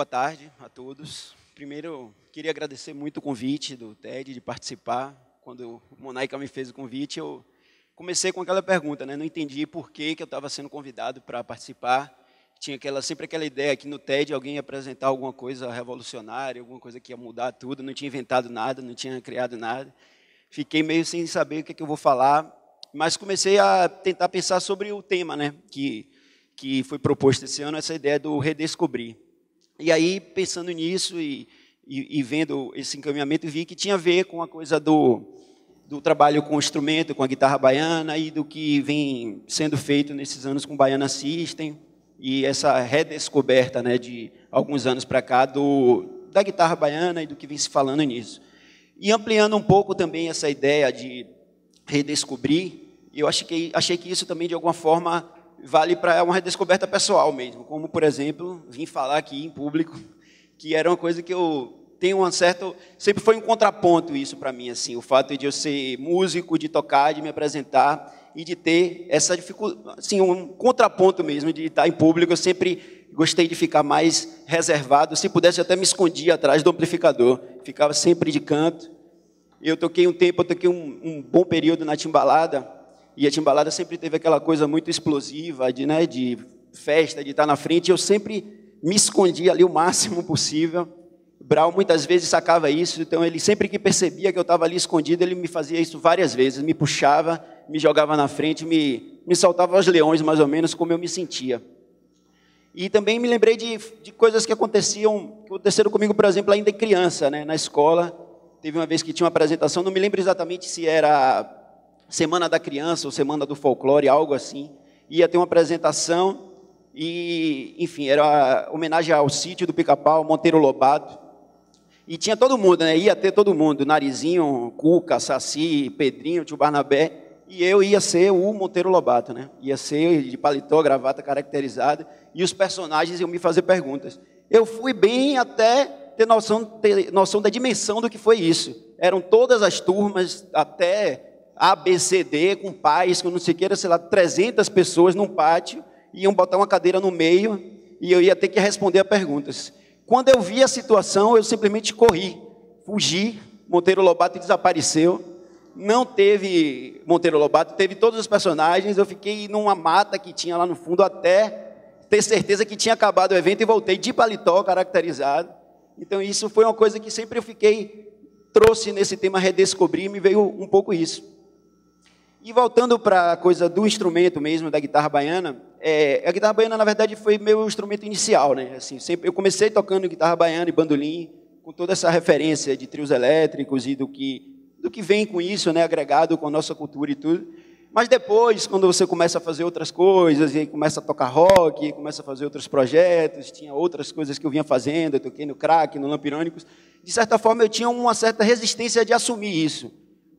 Boa tarde a todos. Primeiro, queria agradecer muito o convite do TED de participar. Quando o Monaica me fez o convite, eu comecei com aquela pergunta, né? Não entendi por que eu estava sendo convidado para participar. Tinha sempre aquela ideia que no TED alguém ia apresentar alguma coisa revolucionária, alguma coisa que ia mudar tudo. Não tinha inventado nada, não tinha criado nada. Fiquei meio sem saber o que eu vou falar, mas comecei a tentar pensar sobre o tema, né? Que foi proposto esse ano, essa ideia do redescobrir. E aí, pensando nisso e vendo esse encaminhamento, vi que tinha a ver com a coisa do trabalho com o instrumento, com a guitarra baiana e do que vem sendo feito nesses anos com o Baiana System e essa redescoberta, né, de alguns anos para cá da guitarra baiana e do que vem se falando nisso. E ampliando um pouco também essa ideia de redescobrir, eu achei que isso também, de alguma forma, vale para uma redescoberta pessoal mesmo, como, por exemplo, vim falar aqui em público, que era uma coisa que eu tenho sempre foi um contraponto isso para mim, assim, o fato de eu ser músico, de tocar, de me apresentar e de ter essa dificuldade, assim, um contraponto mesmo de estar em público. Eu sempre gostei de ficar mais reservado, se pudesse até me escondia atrás do amplificador, ficava sempre de canto. Eu toquei um bom período na Timbalada, e a Timbalada sempre teve aquela coisa muito explosiva, de festa, de estar na frente, e eu sempre me escondia ali o máximo possível. Brau muitas vezes sacava isso, então ele sempre que percebia que eu estava ali escondido, ele me fazia isso várias vezes, me puxava, me jogava na frente, me soltava aos leões, mais ou menos, como eu me sentia. E também me lembrei de coisas que aconteceram comigo, por exemplo, ainda criança, né, na escola. Teve uma vez que tinha uma apresentação, não me lembro exatamente se era Semana da Criança ou Semana do Folclore, algo assim. Ia ter uma apresentação e, enfim, era uma homenagem ao sítio do Pica-Pau, Monteiro Lobato. E tinha todo mundo, né? Ia ter todo mundo, Narizinho, Cuca, Saci, Pedrinho, Tio Barnabé. E eu ia ser o Monteiro Lobato, né? Ia ser de paletó, gravata caracterizada. E os personagens iam me fazer perguntas. Eu fui bem até ter noção da dimensão do que foi isso. Eram todas as turmas, até A, B, C, D, com pais, com não sei o que, era, sei lá, 300 pessoas num pátio, iam botar uma cadeira no meio e eu ia ter que responder a perguntas. Quando eu vi a situação, eu simplesmente corri, fugi, Monteiro Lobato desapareceu, não teve Monteiro Lobato, teve todos os personagens, eu fiquei numa mata que tinha lá no fundo até ter certeza que tinha acabado o evento e voltei de paletó caracterizado. Então isso foi uma coisa que sempre trouxe nesse tema redescobrir, me veio um pouco isso. E voltando para a coisa do instrumento mesmo, da guitarra baiana, a guitarra baiana, na verdade, foi meu instrumento inicial, né? Assim, eu comecei tocando guitarra baiana e bandolim, com toda essa referência de trios elétricos e do que vem com isso, né? Agregado com a nossa cultura e tudo. Mas depois, quando você começa a fazer outras coisas, e começa a tocar rock, e começa a fazer outros projetos, tinha outras coisas que eu vinha fazendo, eu toquei no Crack, no Lampirônicos, de certa forma eu tinha uma certa resistência de assumir isso.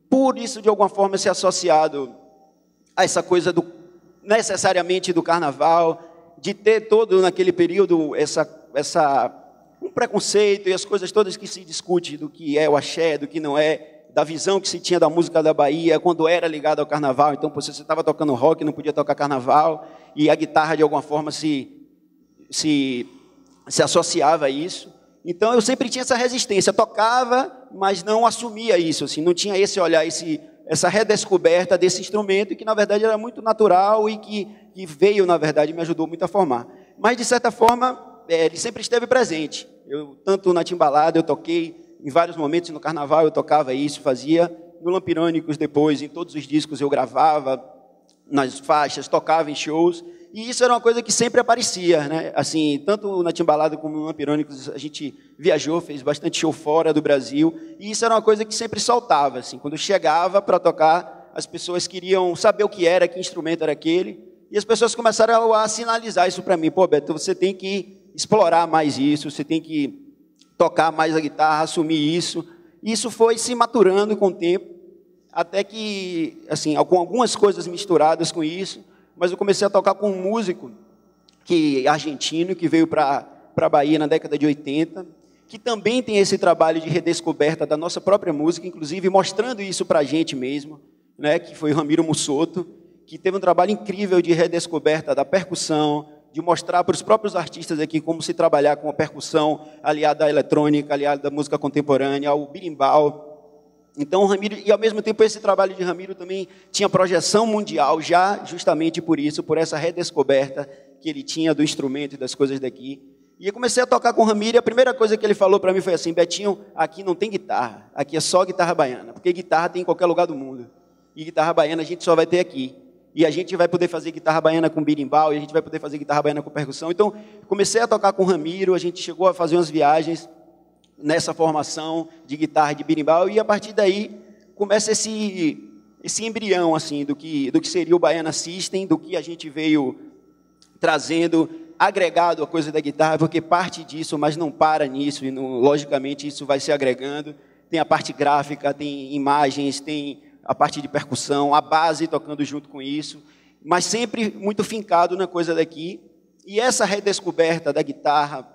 Por isso, de alguma forma, ser associado a essa coisa necessariamente do carnaval, de ter todo naquele período um preconceito e as coisas todas que se discute do que é o axé, do que não é, da visão que se tinha da música da Bahia quando era ligado ao carnaval. Então, você estava tocando rock, não podia tocar carnaval, e a guitarra, de alguma forma, se associava a isso. Então, eu sempre tinha essa resistência, tocava, mas não assumia isso, assim, não tinha esse olhar, essa redescoberta desse instrumento, que, na verdade, era muito natural e que veio, na verdade, me ajudou muito a formar. Mas, de certa forma, ele sempre esteve presente. Tanto na Timbalada, eu toquei em vários momentos, no Carnaval eu tocava isso, fazia, no Lampirônicos depois, em todos os discos eu gravava, nas faixas, tocava em shows. E isso era uma coisa que sempre aparecia, né? Assim, tanto na Timbalada como no Lampirônicos, a gente viajou, fez bastante show fora do Brasil, e isso era uma coisa que sempre soltava, assim. Quando chegava para tocar, as pessoas queriam saber o que era, que instrumento era aquele, e as pessoas começaram a sinalizar isso para mim. Pô, Beto, você tem que explorar mais isso, você tem que tocar mais a guitarra, assumir isso. E isso foi se maturando com o tempo, até que, assim, com algumas coisas misturadas com isso, mas eu comecei a tocar com um músico argentino que veio para a Bahia na década de 80, que também tem esse trabalho de redescoberta da nossa própria música, inclusive mostrando isso para a gente mesmo, né, que foi o Ramiro Mussoto, que teve um trabalho incrível de redescoberta da percussão, de mostrar para os próprios artistas aqui como se trabalhar com a percussão aliada à eletrônica, aliada à música contemporânea, ao berimbau. Então, o Ramiro, e ao mesmo tempo esse trabalho de Ramiro também tinha projeção mundial, já justamente por isso, por essa redescoberta que ele tinha do instrumento e das coisas daqui. E eu comecei a tocar com o Ramiro, e a primeira coisa que ele falou para mim foi assim: Betinho, aqui não tem guitarra, aqui é só guitarra baiana, porque guitarra tem em qualquer lugar do mundo. E guitarra baiana a gente só vai ter aqui. E a gente vai poder fazer guitarra baiana com berimbau, e a gente vai poder fazer guitarra baiana com percussão. Então, comecei a tocar com o Ramiro, a gente chegou a fazer umas viagens nessa formação de guitarra e de berimbau, e a partir daí começa esse embrião assim, do que seria o Baiana System, do que a gente veio trazendo, agregado a coisa da guitarra, porque parte disso, mas não para nisso, e não, logicamente isso vai se agregando. Tem a parte gráfica, tem imagens, tem a parte de percussão, a base tocando junto com isso, mas sempre muito fincado na coisa daqui. E essa redescoberta da guitarra,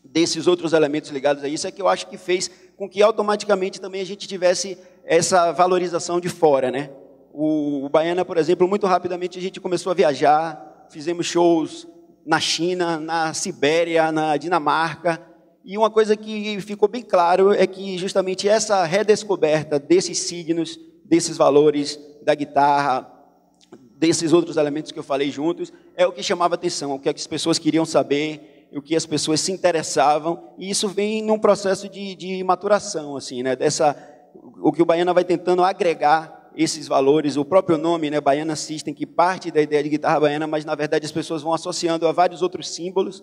desses outros elementos ligados a isso, é que eu acho que fez com que automaticamente também a gente tivesse essa valorização de fora, né? O Baiana, por exemplo, muito rapidamente a gente começou a viajar, fizemos shows na China, na Sibéria, na Dinamarca, e uma coisa que ficou bem claro é que justamente essa redescoberta desses signos, desses valores da guitarra, desses outros elementos que eu falei juntos, é o que chamava atenção, o que as pessoas queriam saber, o que as pessoas se interessavam, e isso vem num processo de maturação, assim, né? O que o Baiana vai tentando agregar esses valores, o próprio nome, né, Baiana System, que parte da ideia de guitarra baiana, mas na verdade as pessoas vão associando a vários outros símbolos,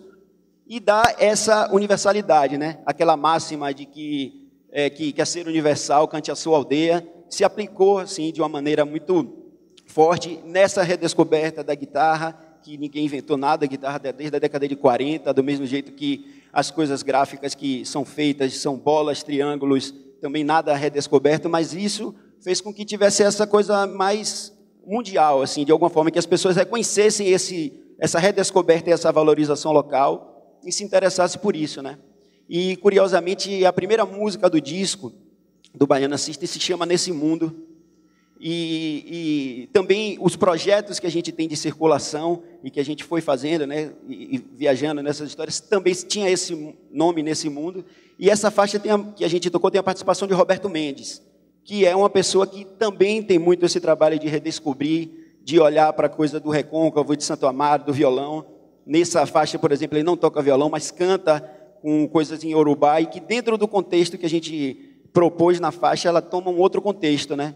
e dá essa universalidade, né? Aquela máxima de que quer ser universal, cante a sua aldeia, se aplicou assim, de uma maneira muito forte nessa redescoberta da guitarra, que ninguém inventou nada, a guitarra desde a década de 40, do mesmo jeito que as coisas gráficas que são feitas, são bolas, triângulos, também nada redescoberto, mas isso fez com que tivesse essa coisa mais mundial, assim, de alguma forma, que as pessoas reconhecessem essa redescoberta e essa valorização local e se interessassem por isso, né? E, curiosamente, a primeira música do disco do Baiana System se chama Nesse Mundo, e também os projetos que a gente tem de circulação e que a gente foi fazendo, né, e viajando nessas histórias, também tinha esse nome, Nesse Mundo. E essa faixa que a gente tocou tem a participação de Roberto Mendes, que é uma pessoa que também tem muito esse trabalho de redescobrir, de olhar para a coisa do recôncavo, de Santo Amaro, do violão. Nessa faixa, por exemplo, ele não toca violão, mas canta com coisas em Yorubá, e que dentro do contexto que a gente propôs na faixa, ela toma um outro contexto, né?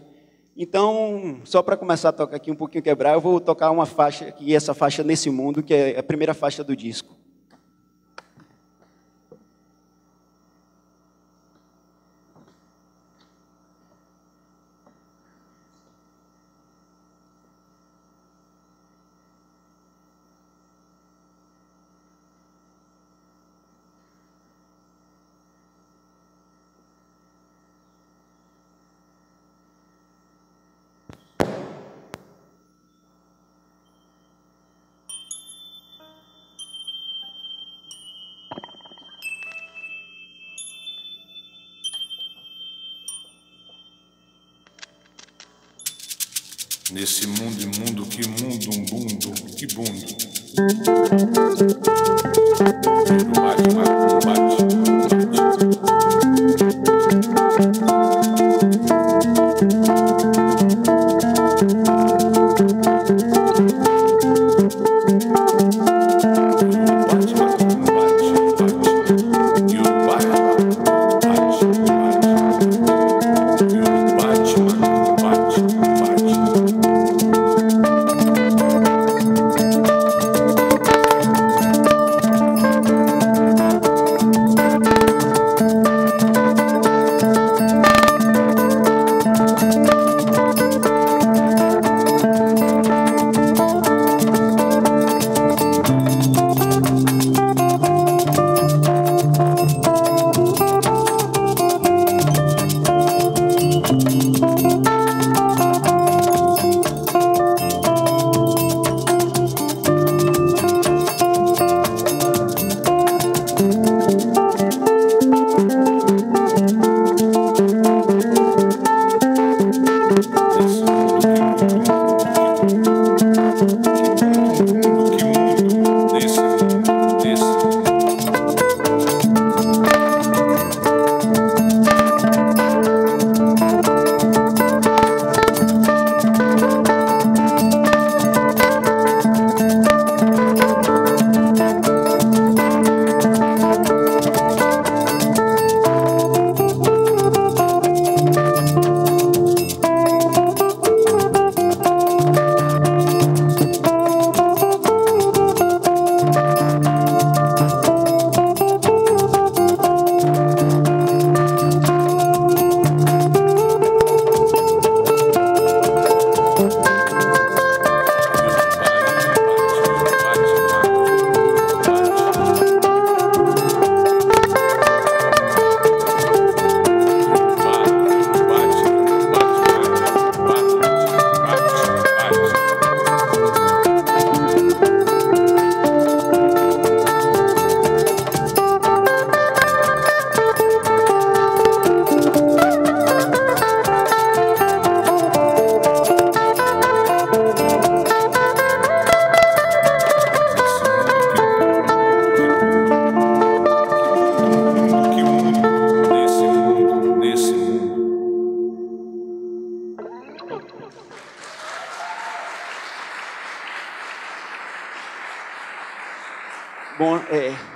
Então, só para começar a tocar aqui um pouquinho quebrar, eu vou tocar uma faixa aqui, essa faixa Nesse Mundo, que é a primeira faixa do disco. Nesse mundo imundo, que mundo, um bundo, que bundo. Bate, bate, bate.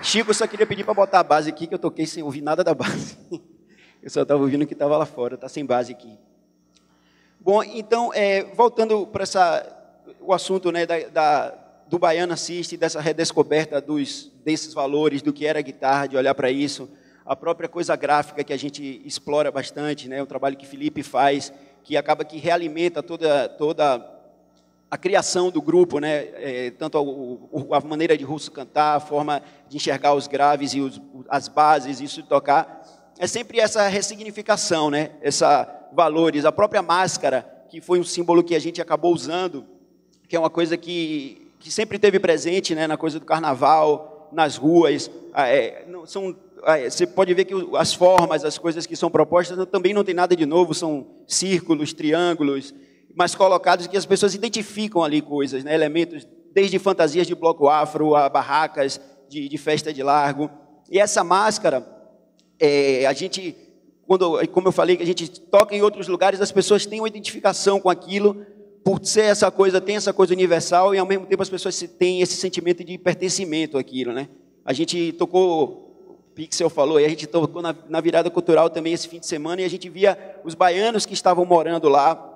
Chico, eu só queria pedir para botar a base aqui, que eu toquei sem ouvir nada da base. Eu só estava ouvindo o que estava lá fora, está sem base aqui. Bom, então, voltando para o assunto, né, do Baiana System, dessa redescoberta desses valores, do que era a guitarra, de olhar para isso, a própria coisa gráfica que a gente explora bastante, né, o trabalho que Felipe faz, que acaba que realimenta toda a criação do grupo, né, tanto a maneira de Russo cantar, a forma de enxergar os graves e as bases, isso de tocar, é sempre essa ressignificação, né, valores, a própria máscara, que foi um símbolo que a gente acabou usando, que é uma coisa que sempre teve presente, né, na coisa do carnaval, nas ruas, você pode ver que as formas, as coisas que são propostas também não tem nada de novo, são círculos, triângulos, mas colocados que as pessoas identificam ali coisas, né, elementos, desde fantasias de bloco afro, a barracas de festa de largo. E essa máscara, a gente, como eu falei, que a gente toca em outros lugares, as pessoas têm uma identificação com aquilo, por ser essa coisa, tem essa coisa universal, e ao mesmo tempo as pessoas têm esse sentimento de pertencimento àquilo, né? A gente tocou, o Pixel falou, e a gente tocou na virada cultural também esse fim de semana, e a gente via os baianos que estavam morando lá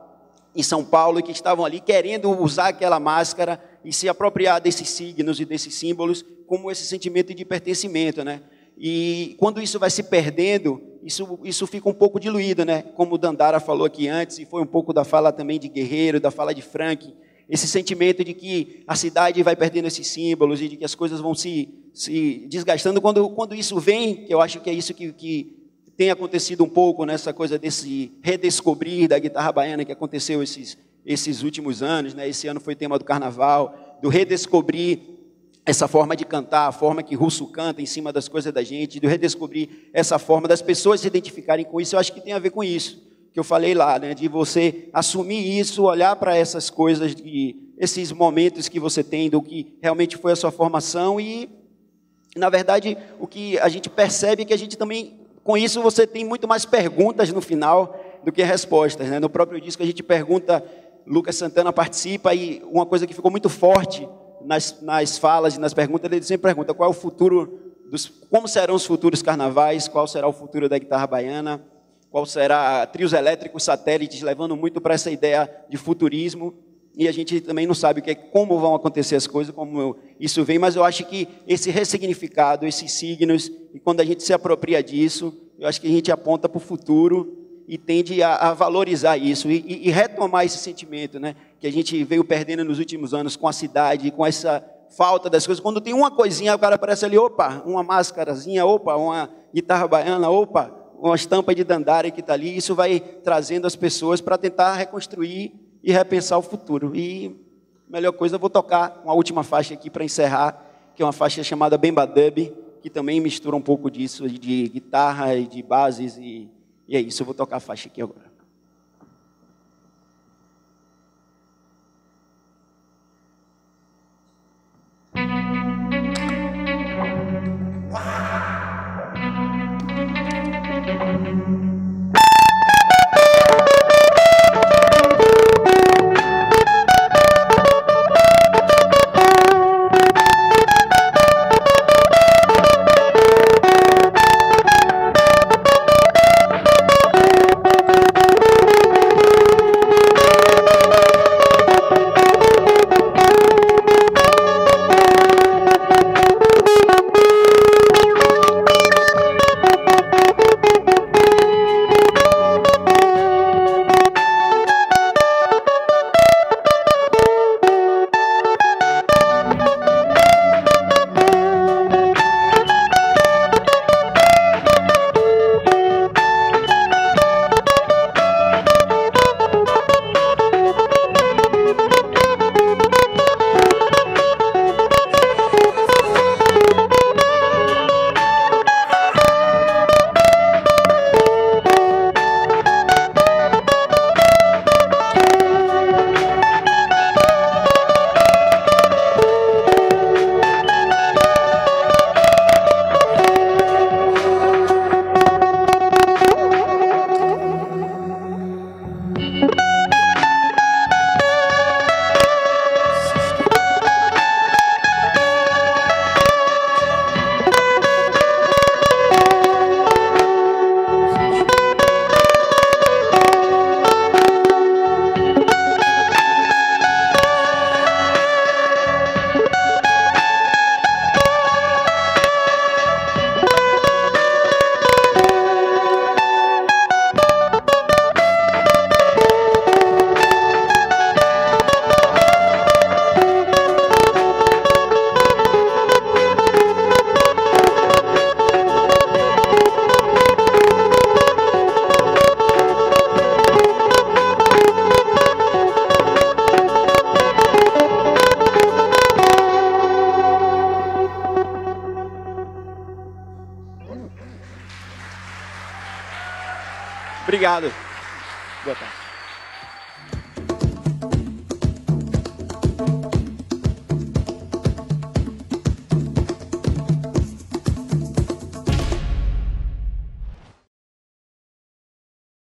em São Paulo, e que estavam ali querendo usar aquela máscara e se apropriar desses signos e desses símbolos como esse sentimento de pertencimento, né? E quando isso vai se perdendo, isso fica um pouco diluído, né? Como o Dandara falou aqui antes, e foi um pouco da fala também de Guerreiro, da fala de Frank, esse sentimento de que a cidade vai perdendo esses símbolos e de que as coisas vão se desgastando. Quando isso vem, que eu acho que é isso que tem acontecido um pouco nessa coisa desse redescobrir da guitarra baiana que aconteceu esses últimos anos, né? Esse ano foi tema do carnaval, do redescobrir essa forma de cantar, a forma que Russo canta em cima das coisas da gente, de redescobrir essa forma das pessoas se identificarem com isso. Eu acho que tem a ver com isso, que eu falei lá, né? De você assumir isso, olhar para essas coisas, esses momentos que você tem, do que realmente foi a sua formação e, na verdade, o que a gente percebe é que a gente também, com isso, você tem muito mais perguntas no final do que respostas, né? No próprio disco a gente pergunta, Lucas Santana participa, e uma coisa que ficou muito forte nas falas e nas perguntas, ele sempre pergunta qual é o futuro, como serão os futuros carnavais, qual será o futuro da guitarra baiana, qual será trios elétricos, satélites, levando muito para essa ideia de futurismo, e a gente também não sabe como vão acontecer as coisas, como isso vem, mas eu acho que esse ressignificado, esses signos, e quando a gente se apropria disso, eu acho que a gente aponta para o futuro e tende a valorizar isso e retomar esse sentimento, né, que a gente veio perdendo nos últimos anos com a cidade, com essa falta das coisas. Quando tem uma coisinha, o cara aparece ali, opa, uma máscarazinha, opa, uma guitarra baiana, opa, uma estampa de Dandara que está ali. Isso vai trazendo as pessoas para tentar reconstruir e repensar o futuro. E a melhor coisa, eu vou tocar uma última faixa aqui para encerrar, que é uma faixa chamada Bemba Dub, que também mistura um pouco disso, de guitarra e de bases, e é isso, eu vou tocar a faixa aqui agora. Obrigado. Boa tarde.